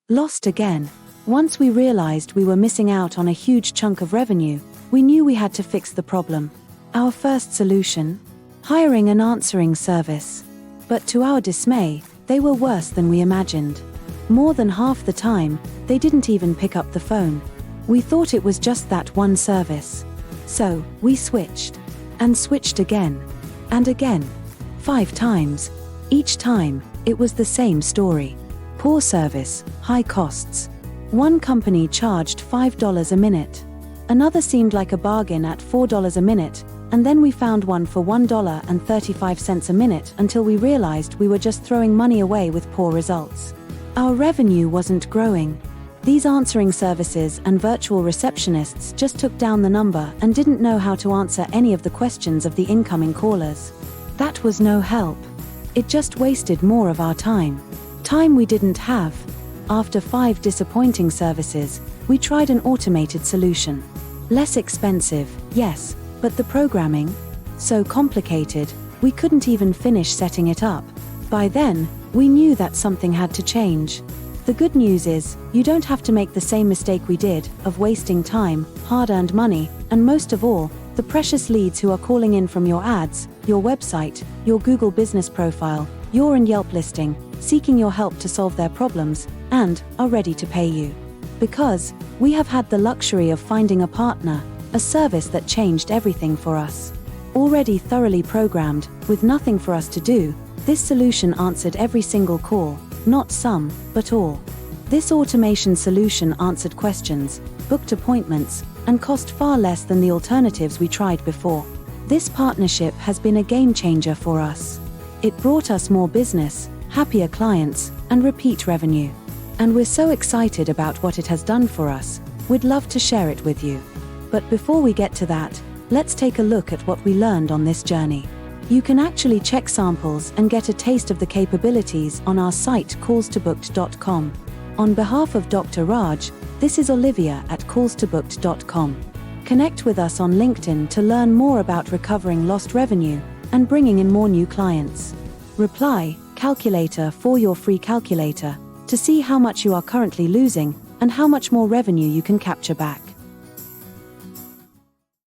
Lost again. Once we realized we were missing out on a huge chunk of revenue, we knew we had to fix the problem. Our first solution? Hiring an answering service. But to our dismay, they were worse than we imagined. More than half the time, they didn't even pick up the phone. We thought it was just that one service. So, we switched. And switched again. And again. 5 times. Each time, it was the same story. Poor service, high costs. One company charged $5 a minute. Another seemed like a bargain at $4 a minute, and then we found one for $1.35 a minute until we realized we were just throwing money away with poor results. Our revenue wasn't growing. These answering services and virtual receptionists just took down the number and didn't know how to answer any of the questions of the incoming callers. That was no help. It just wasted more of our time. Time we didn't have. After 5 disappointing services, we tried an automated solution. Less expensive, yes, but the programming? So complicated, we couldn't even finish setting it up. By then, we knew that something had to change. The good news is, you don't have to make the same mistake we did, of wasting time, hard-earned money, and most of all, the precious leads who are calling in from your ads, your website, your Google business profile, your and Yelp listing, seeking your help to solve their problems, and are ready to pay you. Because we have had the luxury of finding a partner, a service that changed everything for us. Already thoroughly programmed, with nothing for us to do, this solution answered every single call, not some, but all. This automation solution answered questions, booked appointments, and cost far less than the alternatives we tried before. This partnership has been a game changer for us. It brought us more business, happier clients, and repeat revenue. And we're so excited about what it has done for us, we'd love to share it with you. But before we get to that, let's take a look at what we learned on this journey. You can actually check samples and get a taste of the capabilities on our site callstobooked.com. On behalf of Dr. Raj, this is Olivia at callstobooked.com. Connect with us on LinkedIn to learn more about recovering lost revenue and bringing in more new clients. Reply, calculator for your free calculator, to see how much you are currently losing and how much more revenue you can capture back.